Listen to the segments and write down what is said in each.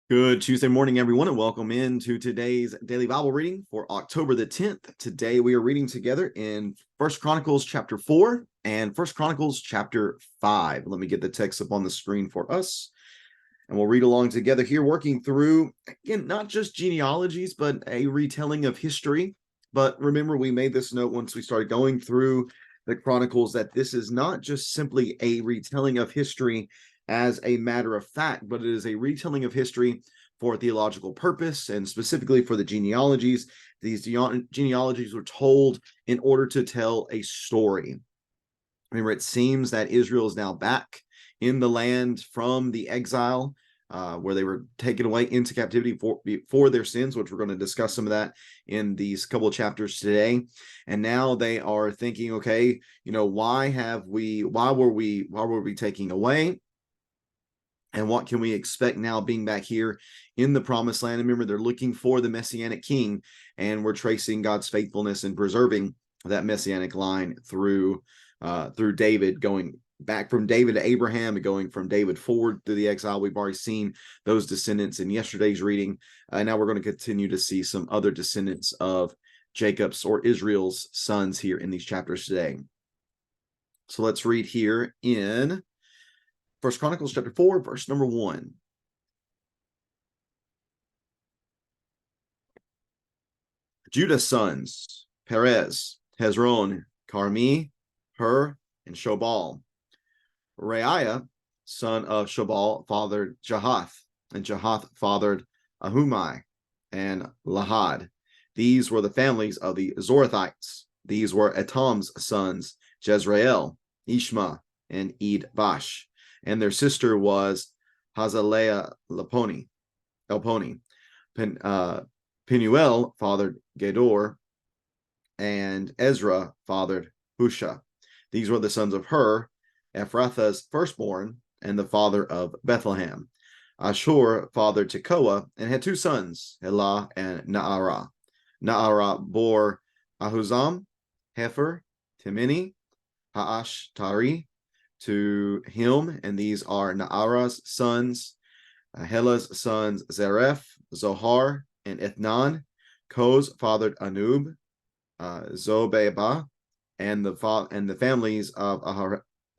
Good Tuesday morning, everyone, and welcome into today's daily Bible reading for October the 10th. Today we are reading together in First Chronicles chapter 4 and First Chronicles chapter 5. Let me get the text up on the screen for us, and we'll read along together here, working through, again, not just genealogies, but a retelling of history. But remember, we made this note once we started going through the Chronicles that this is not just simply a retelling of history as a matter of fact, but it is a retelling of history for theological purpose, and specifically for the genealogies. These genealogies were told in order to tell a story. Remember, it seems that Israel is now back in the land from the exile, where they were taken away into captivity for their sins, which we're going to discuss some of that in these couple of chapters today. And now they are thinking, okay, why were we taken away? And what can we expect now being back here in the promised land? And remember, they're looking for the Messianic king, and we're tracing God's faithfulness in preserving that Messianic line through David, going back from David to Abraham and going from David forward through the exile. We've already seen those descendants in yesterday's reading. Now we're going to continue to see some other descendants of Jacob's or Israel's sons here in these chapters today. So let's read here in First Chronicles chapter 4, verse number 1. Judah's sons, Perez, Hezron, Carmi, Hur, and Shobal. Reiah, son of Shobal, fathered Jahath, and Jahath fathered Ahumai and Lahad. These were the families of the Zorathites. These were Etam's sons, Jezreel, Ishma, and Ed-Bash. And their sister was Hazaleah Elponi. Penuel fathered Gedor, and Ezra fathered Husha. These were the sons of Hur, Ephrathah's firstborn, and the father of Bethlehem. Ashur fathered Tekoa and had two sons, Elah and Naarah. Naarah bore Ahuzam, Hefer, Timini, Haash-tari to him, and these are Naarah's sons. Helah's sons, Zareph, Zohar, and Ethnan. Koz fathered Anub, Zobeba, and the families of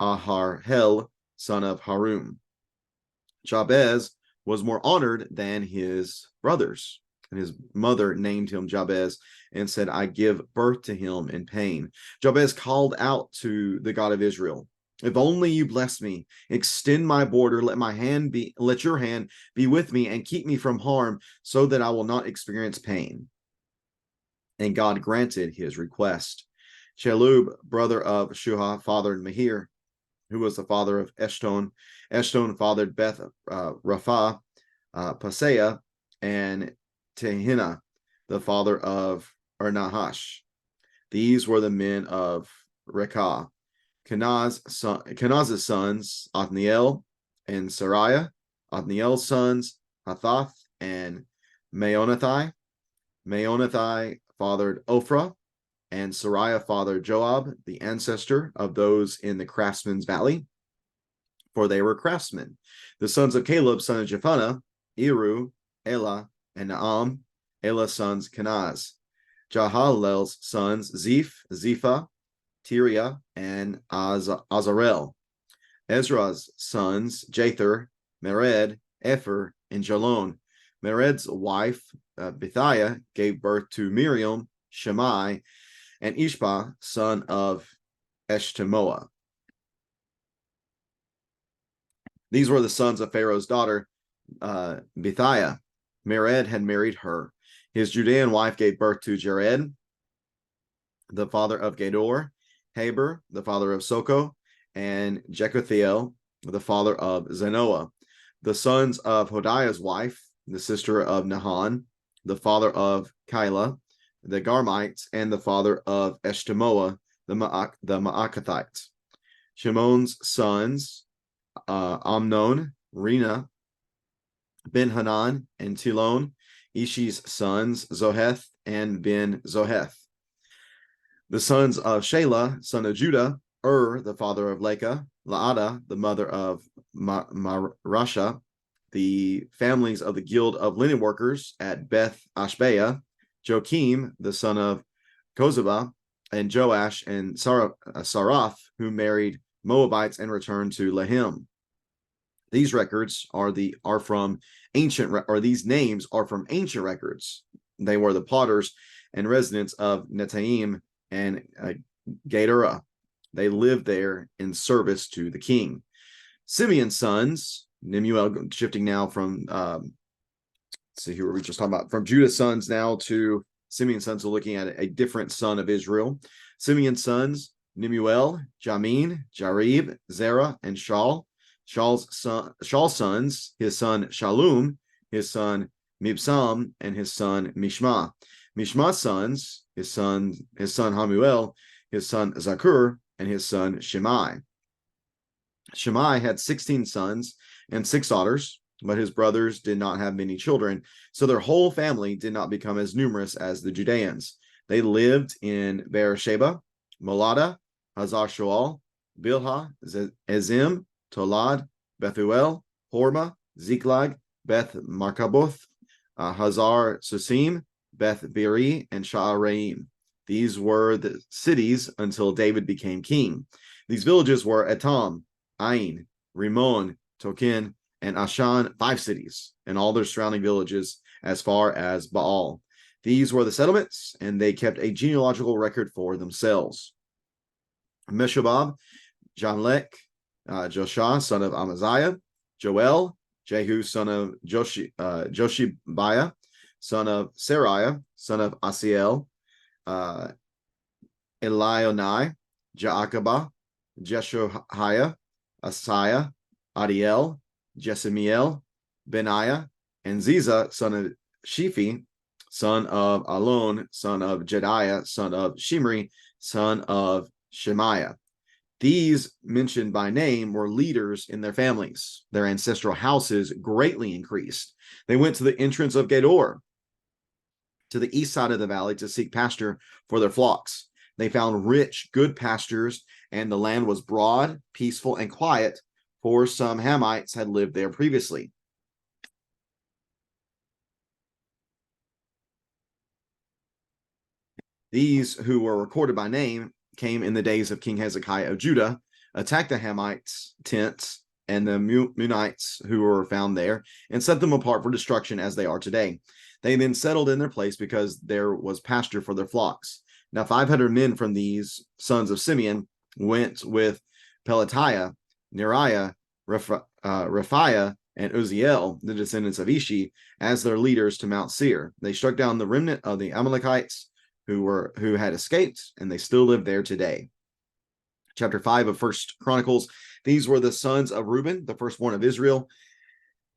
Aharhel, son of Harum. Jabez was more honored than his brothers, and his mother named him Jabez and said, I give birth to him in pain. Jabez called out to the God of Israel, if only you bless me, extend my border, let your hand be with me and keep me from harm, so that I will not experience pain. And God granted his request. Chelub, brother of Shuha, fathered Mahir, who was the father of Eshton. Eshton fathered Beth Rapha, Paseah, and Tehina, the father of Nahash. These were the men of Rekah. Kenaz's sons, Othniel and Sariah. Othniel's sons, Hathath and Meonathai. Meonathai fathered Ophrah, and Sariah fathered Joab, the ancestor of those in the craftsman's valley, for they were craftsmen. The sons of Caleb, son of Jephunneh, Eru, Elah, and Naam. Elah's sons, Kenaz. Jahalel's sons, Zeph, Zepha, Tiria, and Azarel. Ezra's sons, Jether, Mered, Epher, and Jalon. Mered's wife, Bithiah, gave birth to Miriam, Shammai, and Ishba, son of Eshtemoa. These were the sons of Pharaoh's daughter, Bithiah. Mered had married her. His Judean wife gave birth to Jared, the father of Gedor, Heber, the father of Soko, and Jekuthiel, the father of Zenoah. The sons of Hodiah's wife, the sister of Nahan, the father of Keilah, the Garmites, and the father of Eshtemoa, the Maacathites. Shimon's sons, Amnon, Rena, Ben-Hanan, and Tilon. Ishi's sons, Zoheth and Ben-Zoheth. The sons of Shelah, son of Judah, the father of Lekah, Laada, the mother of Marasha, The families of the guild of linen workers at Beth Ashbea, Joachim, the son of Kozeba, and Joash and Saraph, who married Moabites and returned to Lahim. These records are from ancient, or these names are from ancient records. They were the potters and residents of Netaim and Gedera. They lived there in service to the king. Simeon's sons, Nemuel, shifting now from, let's see who were we just talking about, from Judah's sons now to Simeon's sons, so looking at a different son of Israel. Simeon's sons, Nemuel, Jamin, Jarib, Zerah, and Shaul. Shaul's sons, his son Shalom, his son Mibsam, and his son Mishma. Mishma's sons, his son Hamuel, his son Zakur, and his son Shimei. Shimei had 16 sons and 6 daughters, but his brothers did not have many children, so their whole family did not become as numerous as the Judeans. They lived in Beersheba, Molada, Hazar Shual, Bilhah, Ezim, Tolad, Bethuel, Horma, Ziklag, Beth Markaboth, Hazar Susim, Beth Biri, and Sha'araim. These were the cities until David became king. These villages were Etam, Ain, Rimon, Tokin, and Ashan, 5 cities, and all their surrounding villages as far as Baal. These were the settlements, and they kept a genealogical record for themselves. Meshobab, Jamlech, Joshua, son of Amaziah, Joel, Jehu, son of Joshibiah, son of Sariah, son of Asiel, Elionai, Jaakabah, Jeshohiah, Asaiah, Adiel, Jesemiel, Benaiah, and Ziza, son of Shiphi, son of Alon, son of Jediah, son of Shimri, son of Shemaiah. These mentioned by name were leaders in their families. Their ancestral houses greatly increased. They went to the entrance of Gedor, to the east side of the valley, to seek pasture for their flocks. They found rich, good pastures, and the land was broad, peaceful, and quiet, for some Hamites had lived there previously. These who were recorded by name came in the days of King Hezekiah of Judah, attacked the Hamites' tents and the Munites who were found there, and set them apart for destruction as they are today. They then settled in their place because there was pasture for their flocks. Now 500 men from these sons of Simeon went with Pelatiah, Neriah, Raphiah, and Uzziel, the descendants of Ishi, as their leaders to Mount Seir. They struck down the remnant of the Amalekites who had escaped, and they still live there today. Chapter 5 of First Chronicles. These were the sons of Reuben, the firstborn of Israel.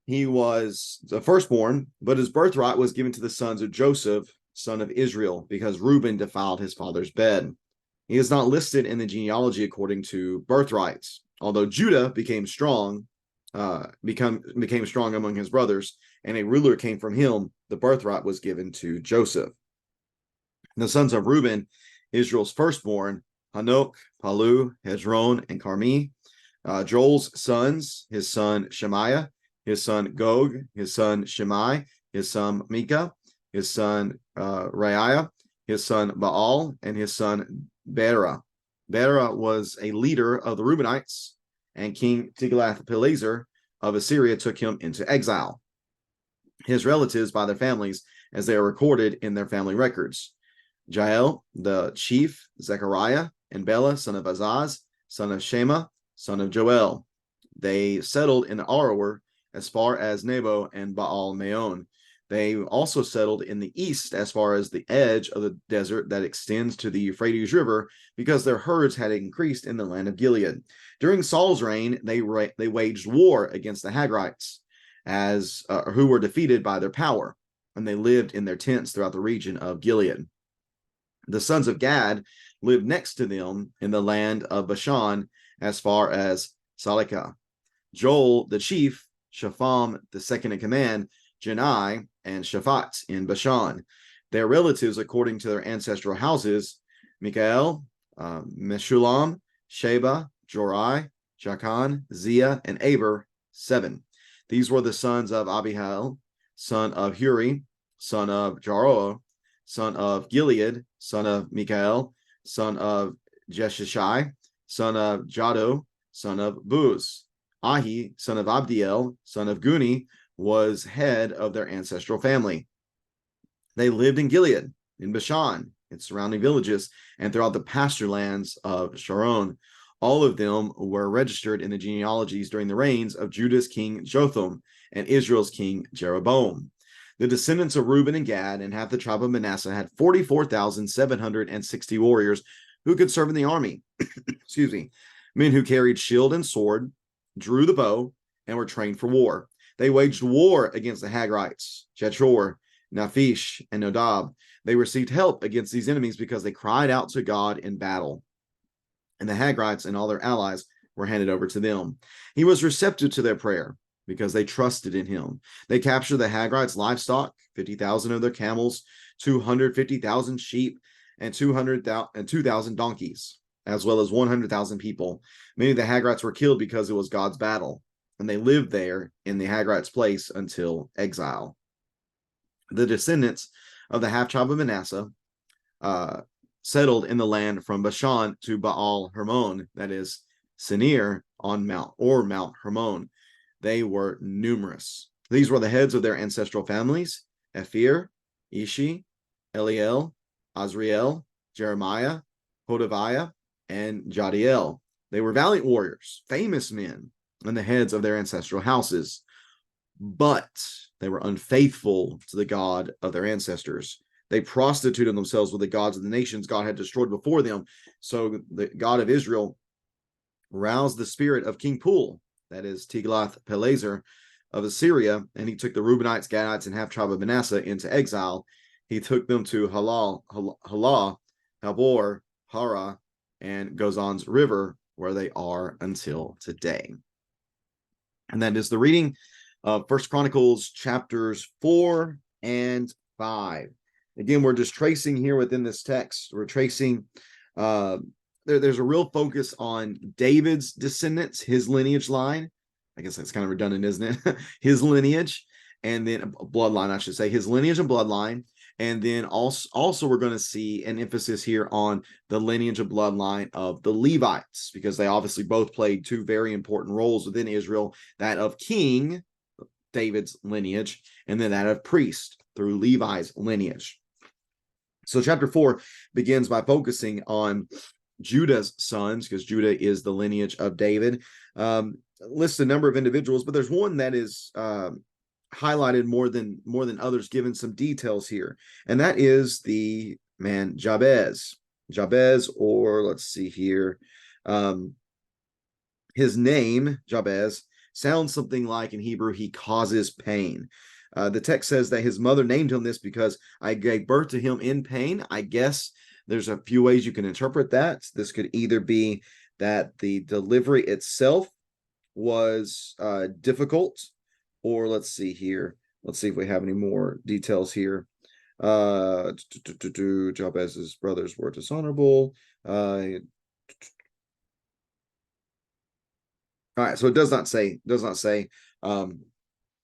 He was the firstborn, but his birthright was given to the sons of Joseph, son of Israel, because Reuben defiled his father's bed. He is not listed in the genealogy according to birthrights. Although Judah became strong among his brothers, and a ruler came from him, the birthright was given to Joseph. The sons of Reuben, Israel's firstborn, Hanok, Palu, Hezron, and Carmi. Joel's sons, his son Shemaiah, his son Gog, his son Shimei, his son Micah, his son Raiah, his son Baal, and his son Bera. Bera was a leader of the Reubenites, and King Tiglath-Pileser of Assyria took him into exile. His relatives by their families, as they are recorded in their family records: Jael, the chief, Zechariah, and Bela, son of Azaz, son of Shema, son of Joel. They settled in Aroer as far as Nebo and Baal Meon. They also settled in the east as far as the edge of the desert that extends to the Euphrates River, because their herds had increased in the land of Gilead. During Saul's reign, they waged war against the Hagrites, who were defeated by their power, and they lived in their tents throughout the region of Gilead. The sons of Gad lived next to them in the land of Bashan as far as Salekah. Joel, the chief, Shapham, the second in command, Jenai, and Shaphat in Bashan. Their relatives, according to their ancestral houses: Mikael, Meshulam, Sheba, Jorai, Jachan, Zia, and Aber, 7. These were the sons of Abihail, son of Huri, son of Jaroah, son of Gilead, son of Mikael, son of Jeshishai, son of Jado, son of Buz. Ahi, son of Abdiel, son of Guni, was head of their ancestral family. They lived in Gilead, in Bashan, its surrounding villages, and throughout the pasture lands of Sharon. All of them were registered in the genealogies during the reigns of Judah's king Jotham and Israel's king Jeroboam. The descendants of Reuben and Gad and half the tribe of Manasseh had 44,760 warriors who could serve in the army. Excuse me. Men who carried shield and sword, drew the bow, and were trained for war. They waged war against the Hagrites, Jethor, Naphish, and Nodab. They received help against these enemies because they cried out to God in battle. And the Hagrites and all their allies were handed over to them. He was receptive to their prayer because they trusted in him. They captured the Hagrites' livestock, 50,000 of their camels, 250,000 sheep, and 2,000 donkeys, as well as 100,000 people. Many of the Hagrites were killed because it was God's battle, and they lived there in the Hagrites' place until exile. The descendants of the half-tribe of Manasseh settled in the land from Bashan to Baal Hermon, that is Sinir, on Mount Hermon. They were numerous. These were the heads of their ancestral families: Ephir, Ishi, Eliel, Azriel, Jeremiah, Hodaviah, and Jadiel. They were valiant warriors, famous men, and the heads of their ancestral houses. But they were unfaithful to the God of their ancestors. They prostituted themselves with the gods of the nations God had destroyed before them. So the God of Israel roused the spirit of King Pul, that is Tiglath-Pileser of Assyria, and he took the Reubenites, Gadites, and half-tribe of Manasseh into exile. He took them to Halah, Habor, Hara, and Gozan's river, where they are until today. And that is the reading of First Chronicles chapters 4 and 5. Again, we're just tracing here within this text. We're tracing, there's a real focus on David's descendants, his lineage line. I guess that's kind of redundant, isn't it? His lineage, and then bloodline, I should say, his lineage and bloodline. And then also we're going to see an emphasis here on the lineage and bloodline of the Levites, because they obviously both played two very important roles within Israel, that of king, David's lineage, and then that of priest through Levi's lineage. So chapter 4 begins by focusing on Judah's sons, because Judah is the lineage of David. Lists a number of individuals, but there's one that is highlighted more than others, given some details here, and that is the man Jabez, or let's see here, his name Jabez sounds something like, in Hebrew, he causes pain. The text says that his mother named him this because I gave birth to him in pain. I guess there's a few ways you can interpret that. This could either be that the delivery itself was difficult, or let's see here. Let's see if we have any more details here. Jabez's brothers were dishonorable. All right, so it does not say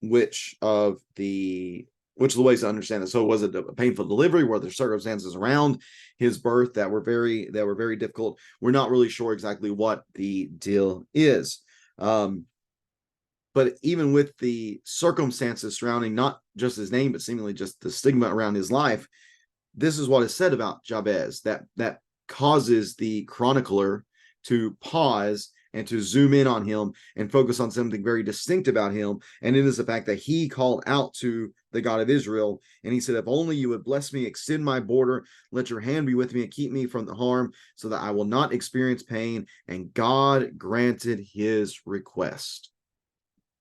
which of the ways to understand it. So was it a painful delivery? Were there circumstances around his birth that were very difficult? We're not really sure exactly what the deal is. But even with the circumstances surrounding not just his name, but seemingly just the stigma around his life, this is what is said about Jabez that causes the chronicler to pause and to zoom in on him and focus on something very distinct about him. And it is the fact that he called out to the God of Israel, and he said, if only you would bless me, extend my border, let your hand be with me and keep me from the harm, so that I will not experience pain. And God granted his request.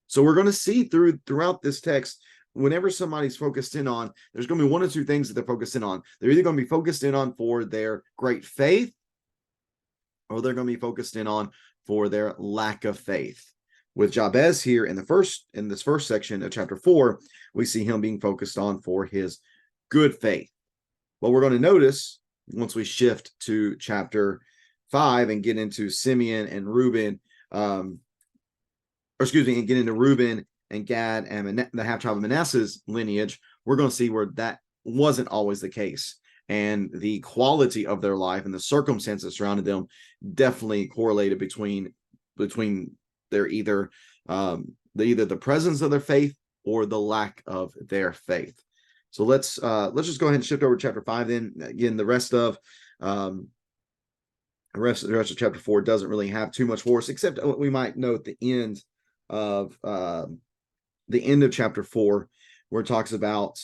So we're going to see throughout this text, whenever somebody's focused in on, there's going to be one or two things that they're focused in on. They're either going to be focused in on for their great faith, or they're going to be focused in on for their lack of faith. With Jabez here in this first section of chapter 4, we see him being focused on for his good faith. What we're going to notice once we shift to chapter 5 and get into Simeon and Reuben, and get into Reuben and Gad and the half tribe of Manasseh's lineage, we're going to see where that wasn't always the case. And the quality of their life and the circumstances surrounding them definitely correlated between their either the presence of their faith or the lack of their faith. So let's just go ahead and shift over to chapter 5. Then again, the rest of chapter 4 doesn't really have too much for us, except we might note the end of chapter 4, where it talks about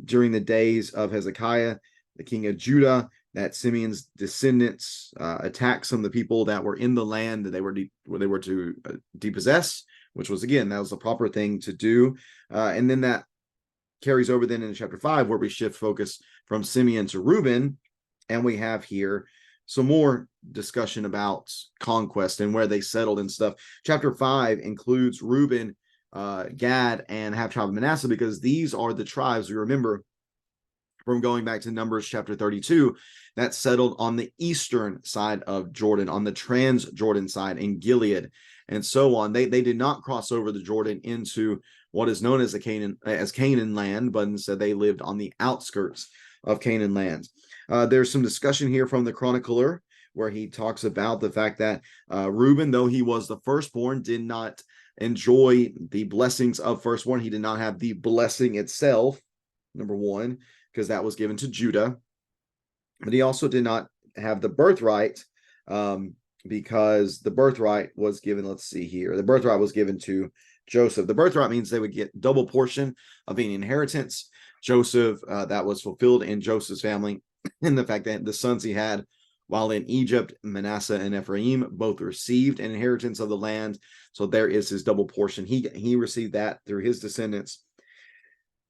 during the days of Hezekiah, the king of Judah, that Simeon's descendants attacked some of the people that were in the land that they were to depossess, which was, again, that was the proper thing to do. And then that carries over then into chapter 5, where we shift focus from Simeon to Reuben, and we have here some more discussion about conquest and where they settled and stuff. Chapter 5 includes Reuben, Gad, and half tribe of Manasseh, because these are the tribes, we remember from going back to Numbers chapter 32, that settled on the eastern side of Jordan, on the trans-Jordan side in Gilead, and so on. They did not cross over the Jordan into what is known as Canaan land, but instead they lived on the outskirts of Canaan land. There's some discussion here from the chronicler where he talks about the fact that Reuben, though he was the firstborn, did not enjoy the blessings of firstborn. He did not have the blessing itself, number one, because that was given to Judah. But he also did not have the birthright, because the birthright was given, let's see here, the birthright was given to Joseph. The birthright means they would get double portion of any inheritance. Joseph, that was fulfilled in Joseph's family, and the fact that the sons he had while in Egypt, Manasseh and Ephraim, both received an inheritance of the land. So there is his double portion. He received that through his descendants.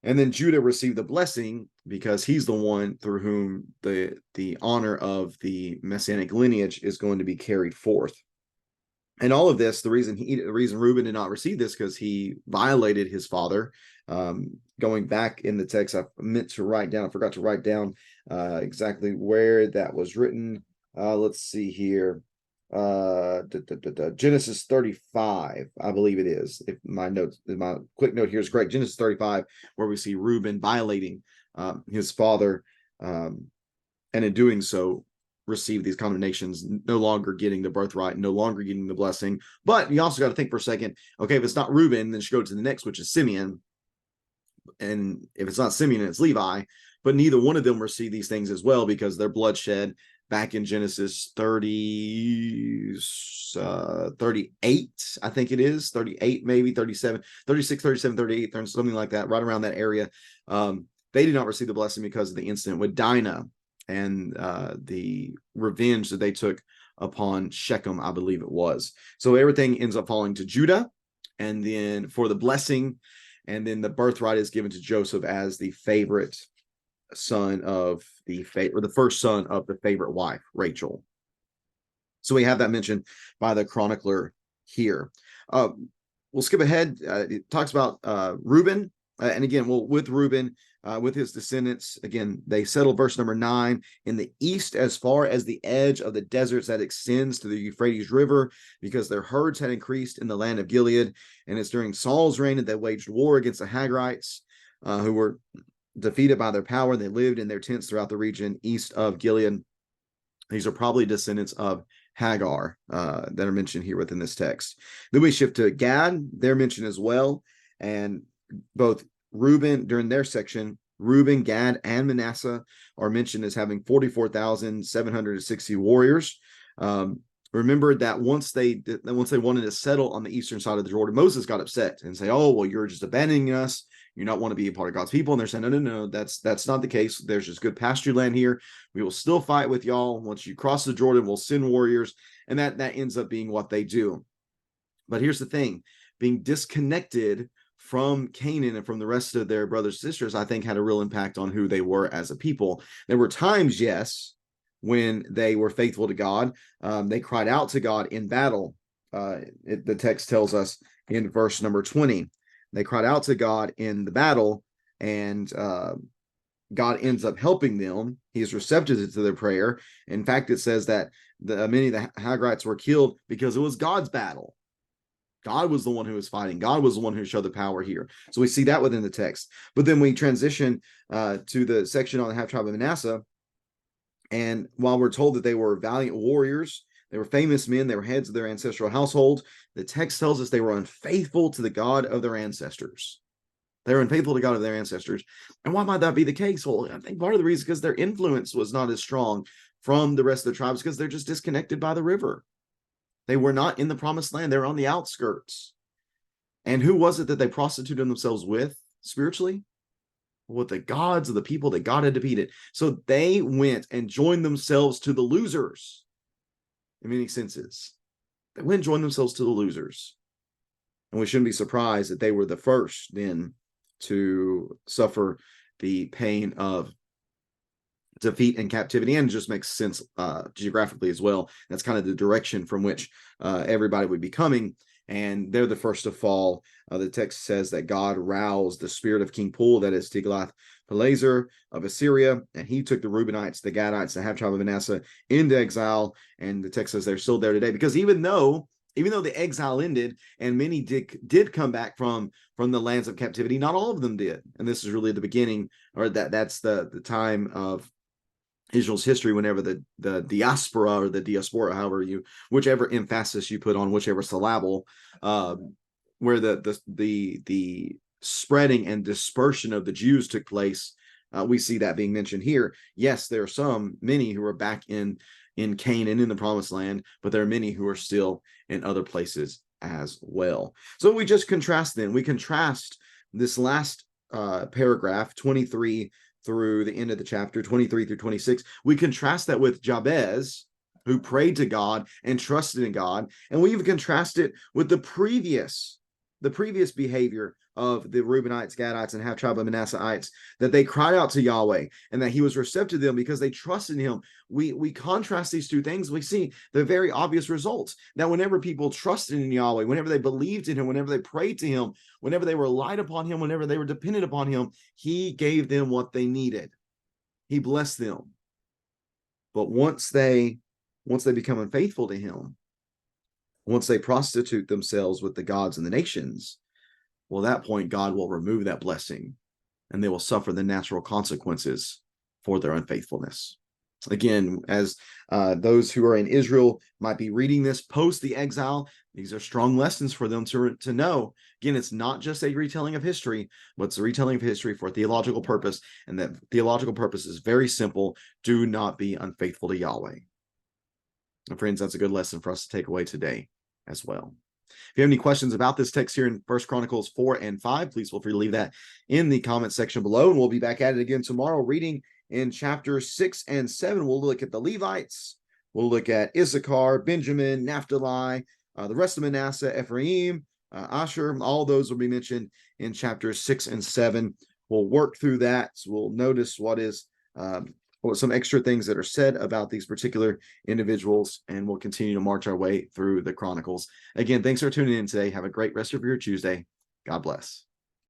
And then Judah received the blessing because he's the one through whom the honor of the messianic lineage is going to be carried forth. And all of this, the reason Reuben did not receive this, because he violated his father. Going back in the text, I forgot to write down exactly where that was written. Let's see here. Genesis 35, I believe it is. If my quick note here is correct, Genesis 35, where we see Reuben violating his father, and in doing so, receive these condemnations, no longer getting the birthright, no longer getting the blessing. But you also got to think for a second, okay, if it's not Reuben, then you go to the next, which is Simeon. And if it's not Simeon, it's Levi. But neither one of them receive these things as well, because their bloodshed back in Genesis 38, I think it is, 38, maybe 37, 36, 37, 38, something like that, right around that area. They did not receive the blessing because of the incident with Dinah and the revenge that they took upon Shechem, I believe it was. So everything ends up falling to Judah, and then for the blessing, and then the birthright is given to Joseph as the favorite son of the first son of the favorite wife, Rachel. So we have that mentioned by the chronicler here. We'll skip ahead. It talks about Reuben, and again, with Reuben, with his descendants, again, they settled, verse number 9, in the east as far as the edge of the deserts that extends to the Euphrates River, because their herds had increased in the land of Gilead. And it's during Saul's reign that they waged war against the Hagrites, who were defeated by their power. They lived in their tents throughout the region east of Gilead. These are probably descendants of Hagar that are mentioned here within this text. Then we shift to Gad. They're mentioned as well. And both Reuben, during their section, Reuben, Gad, and Manasseh are mentioned as having 44,760 warriors. Remember that once they wanted to settle on the eastern side of the Jordan, Moses got upset and say, "Oh, well, you're just abandoning us. You not want to be a part of God's people." And they're saying, no, that's not the case. There's just good pasture land here. We will still fight with y'all. Once you cross the Jordan, we'll send warriors. And that ends up being what they do. But here's the thing, being disconnected from Canaan and from the rest of their brothers and sisters, I think had a real impact on who they were as a people. There were times, yes, when they were faithful to God. They cried out to God in battle. The text tells us in verse number 20, they cried out to God in the battle, and God ends up helping them. He is receptive to their prayer. In fact, it says that many of the Hagrites were killed because it was God's battle. God was the one who was fighting. God was the one who showed the power here. So we see that within the text. But then we transition to the section on the half tribe of Manasseh. And while we're told that they were valiant warriors, they were famous men, they were heads of their ancestral household, the text tells us they were unfaithful to the God of their ancestors. They were unfaithful to God of their ancestors. And why might that be the case? Well, I think part of the reason is because their influence was not as strong from the rest of the tribes, because they're just disconnected by the river. They were not in the promised land. They were on the outskirts. And who was it that they prostituted themselves with spiritually? With the gods of the people that God had defeated. So they went and joined themselves to the losers in many senses. They went and joined themselves to the losers. And we shouldn't be surprised that they were the first then to suffer the pain of defeat and captivity, and it just makes sense geographically as well. That's kind of the direction from which everybody would be coming, and they're the first to fall. The text says that God roused the spirit of King Pul, that is Tiglath-Pileser of Assyria, and he took the Reubenites, the Gadites, the half tribe of Manasseh into exile, and the text says they're still there today, because even though the exile ended and many did come back from the lands of captivity, not all of them did. And this is really the beginning, or that's the time of Israel's history, whenever the diaspora, or the diaspora, however whichever emphasis you put on whichever syllable, where the spreading and dispersion of the Jews took place, we see that being mentioned here. Yes, there are many who are back in Canaan, in the promised land, but there are many who are still in other places as well. So we just contrast this last paragraph, 23 through the end of the chapter, 23 through 26. We contrast that with Jabez, who prayed to God and trusted in God. And we even contrast it with the previous behavior of the Reubenites, Gadites, and half tribe of Manasseites, that they cried out to Yahweh and that he was receptive to them because they trusted in him. We contrast these two things. We see the very obvious results, that whenever people trusted in Yahweh, whenever they believed in him, whenever they prayed to him, whenever they relied upon him, whenever they were dependent upon him, he gave them what they needed. He blessed them. But once they become unfaithful to him, once they prostitute themselves with the gods and the nations, well, at that point, God will remove that blessing, and they will suffer the natural consequences for their unfaithfulness. Again, as those who are in Israel might be reading this post the exile, these are strong lessons for them to know. Again, it's not just a retelling of history, but it's a retelling of history for a theological purpose, and that theological purpose is very simple: do not be unfaithful to Yahweh. And friends, that's a good lesson for us to take away today as well. If you have any questions about this text here in 1 Chronicles 4 and 5, please feel free to leave that in the comment section below. And we'll be back at it again tomorrow, reading in chapter 6 and 7. We'll look at the Levites. We'll look at Issachar, Benjamin, Naphtali, the rest of Manasseh, Ephraim, Asher. All those will be mentioned in chapters 6 and 7. We'll work through that. So we'll notice what some extra things that are said about these particular individuals, and we'll continue to march our way through the Chronicles. Again, thanks for tuning in today. Have a great rest of your Tuesday. God bless.